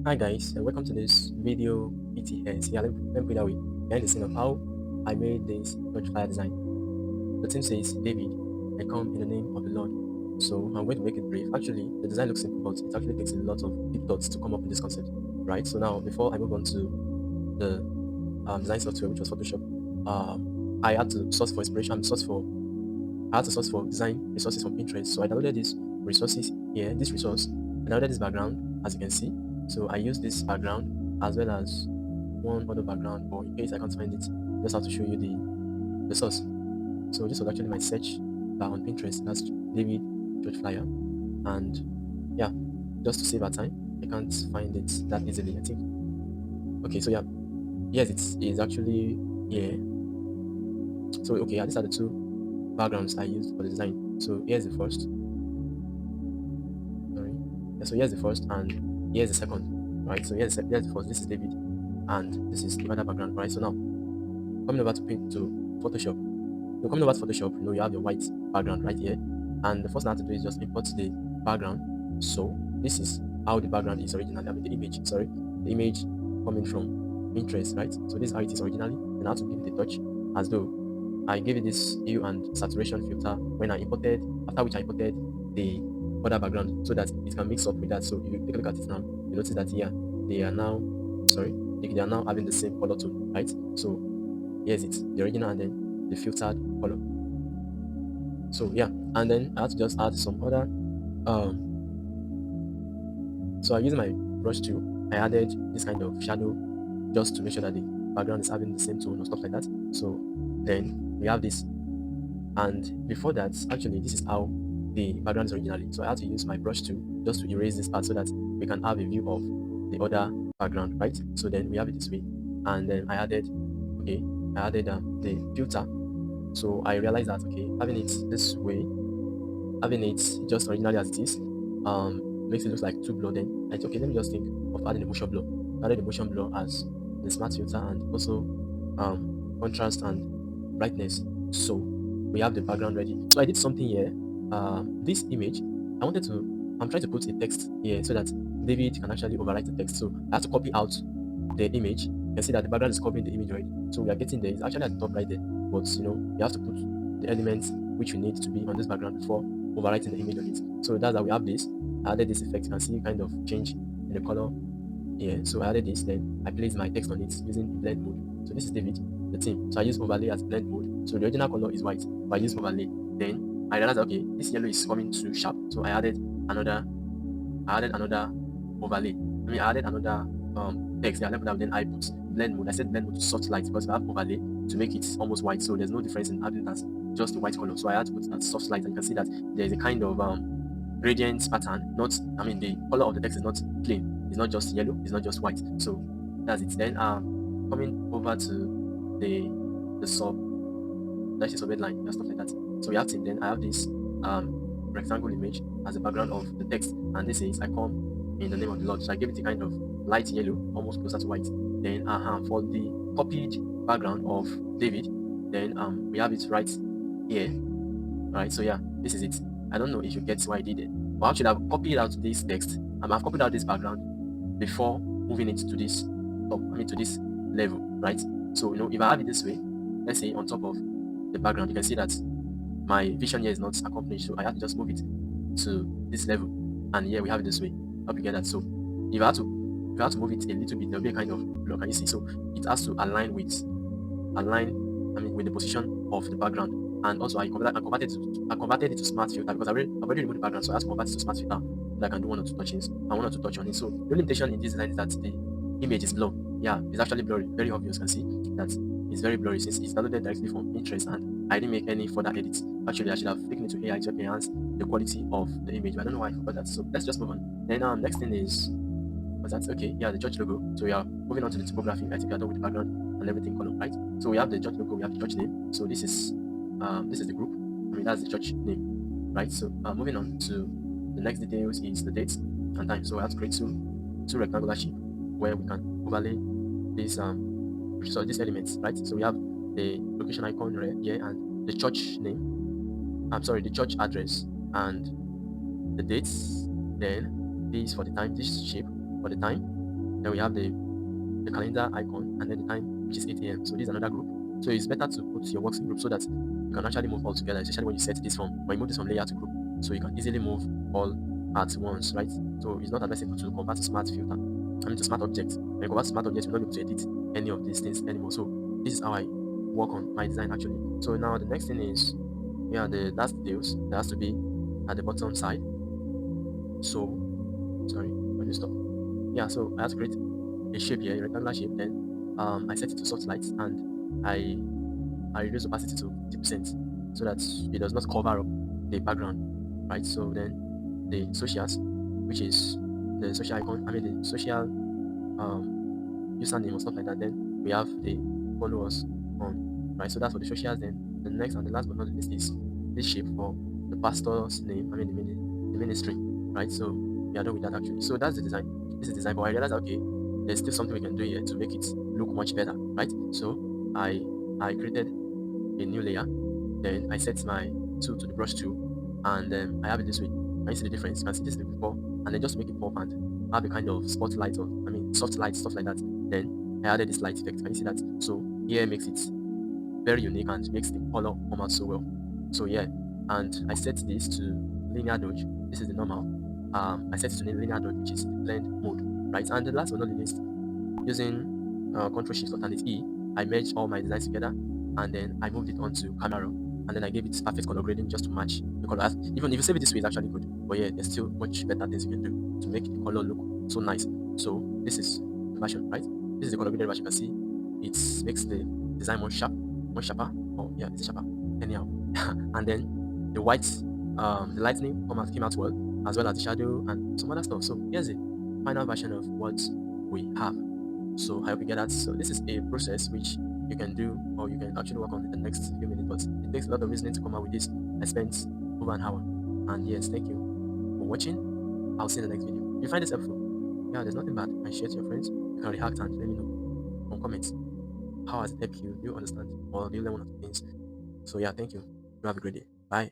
Hi guys, and welcome to this video BTS. Yeah, let me put it that way. Behind the scene of how I made this church flyer design. The team says, David, I come in the name of the Lord. So I'm going to make it brief. Actually, the design looks simple, but it actually takes a lot of deep thoughts to come up with this concept. Right? So now, before I move on to the design software, which was Photoshop, I had to source for inspiration, I had to source for design resources from Pinterest. So I downloaded these resources here, this resource. I downloaded this background, as you can see. So I used this background as well as one other background, but in case I can't find it, I just have to show you the source. So this was actually my search bar on Pinterest. That's David Church Flyer. And yeah, just to save our time, I can't find it that easily, I think. Okay, so yeah, yes, it's actually here. So okay, yeah, these are the two backgrounds I used for the design. So here's the first. Sorry. Yeah, so here's the first and here's the second. Right. So here's the first. This is David and this is the other background. Right. So now coming over to Photoshop. So coming over to Photoshop, you have your white background right here. And the first thing I have to do is just import the background. So this is how the background is originally. I mean the image, sorry. The image coming from Pinterest, right? So this is how it is originally. And I have to give it a touch as though I gave it this hue and saturation filter when I imported, after which I imported the other background so that it can mix up with that. So if you take a look at it now, you notice that here they are now, sorry, they are now having the same color tone, right? So here's it, the original and then the filtered color. So yeah, and then I had to just add some other, so I used my brush tool. I added this kind of shadow just to make sure that the background is having the same tone or stuff like that. So then we have this. And before that, actually, this is how the background is originally. So I had to use my brush tool just to erase this part so that we can have a view of the other background, right? So then we have it this way. And then okay, I added the filter. So I realized that, okay, having it this way, having it just originally as it is, makes it look like too blur. Then I said, okay, let me just think of adding a motion blur. I added the motion blur as the smart filter and also contrast and brightness. So we have the background ready. So I did something here. This image, I'm trying to put a text here so that David can actually overwrite the text. So I have to copy out the image. You can see that the background is copying the image already. So we are getting there. It's actually at the top right there. But you have to put the elements which you need to be on this background before overwriting the image on it. So that's how we have this. I added this effect. You can see kind of change in the color here. So I added this, then I placed my text on it using blend mode. So this is David, the theme. So I use overlay as blend mode. So the original color is white, but I use overlay. Then I realized, okay, this yellow is coming too sharp. So I added another overlay. I added another text. Yeah, I left that. Then I put blend mode. I said blend mode to soft light because I have overlay to make it almost white. So there's no difference in having that just the white color. So I had to put that soft light, and you can see that there is a kind of gradient pattern. Not, the color of the text is not plain. It's not just yellow. It's not just white. So that's it. Then coming over to the sub, that's just a red line and stuff like that. So we have to, then I have this rectangle image as the background of the text, and this is I come in the name of the Lord. So I gave it a kind of light yellow, almost closer to white. Then for the copied background of David, then we have it right here. Right, so yeah, this is it. I don't know if you get why I did it. But actually I've copied out this text. I've copied out this background before moving it to this to this level, right? So if I have it this way, let's say on top of the background, you can see that my vision here is not accomplished, so I have to just move it to this level, and here we have it this way. Hope you get that. So if I have to move it a little bit, there'll be a kind of block. Can you see? So it has to align with the position of the background. And also I converted it to smart filter because I've already removed the background, so I have to convert it to smart filter so that I can do one or two touches. I want to touch on it. So the limitation in this design is that the image is blurry. Yeah, it's actually blurry, very obvious. You can see that it's very blurry since it's downloaded directly from Pinterest and I didn't make any further edits. Actually, I should have taken it to AI to enhance the quality of the image, but I don't know why I forgot that. So let's just move on. Then next thing is, was that okay? Yeah, the church logo. So we are moving on to the typography. I think we are done with the background and everything color, right? So we have the church logo, we have the church name. So this is the group. That's the church name, right? So moving on to the next details is the date and time. So I have to create two rectangular shape where we can overlay these these elements, right? So we have the location icon right here and the church name. I'm sorry, the church address and the dates. Then this for the time, this shape for the time, Then we have the calendar icon, and then the time, which is 8 a.m. So this is another group. So it's better to put your works in group so that you can actually move all together, especially when you set this from when you move this from layer to group. So you can easily move all at once, right? So it's not advisable to convert to smart filter. I mean to smart objects. When you convert to smart objects, you'll not be able to edit any of these things anymore. So this is how I work on my design actually. So now the next thing is, yeah, the last details that has to be at the bottom side. So sorry, let me stop. Yeah, so I have to create a shape here, a rectangular shape. Then I set it to soft lights, and I reduce opacity to 50% so that it does not cover up the background, right? So then the socials, which is the social icon, I mean the social username or stuff like that. Then we have the followers on, right? So that's for the socials. Then the next and the last but not the least is this shape for the pastor's name. I mean the ministry, right? So we are done with that actually. So that's the design. This is design, but I realized okay, there's still something we can do here to make it look much better, right? So I created a new layer. Then I set my tool to the brush tool, and I have it this way. Can you see the difference? You can see this before, and then just to make it pop and have a kind of spotlight or I mean soft light stuff like that. Then I added this light effect. Can you see that? So here makes it very unique and makes the color come out so well. So yeah, and I set this to linear dodge. This is the normal. I set it to linear dodge, which is the blend mode, right? And the last but not the least, using Control Shift Alternate E, I merged all my designs together, and then I moved it onto camera, and then I gave it perfect color grading just to match the color. Even if you save it this way, it's actually good. But yeah, there's still much better things you can do to make the color look so nice. So this is the version, right? This is the color graded version. You can see it makes the design more sharp, more sharper. Oh yeah, it's sharper. Anyhow, and then the white, the lightning came out well, as well as the shadow and some other stuff. So here's the final version of what we have. So I hope you get that. So this is a process which you can do or you can actually work on in the next few minutes, but it takes a lot of reasoning to come out with this. I spent over an hour. And yes, thank you for watching. I'll see you in the next video. If you find this helpful, yeah, there's nothing bad. I share to your friends. You can react and let me know on comments. How has it helped you? Do you understand? Or do you learn one of the things? So yeah, thank you. You have a great day. Bye.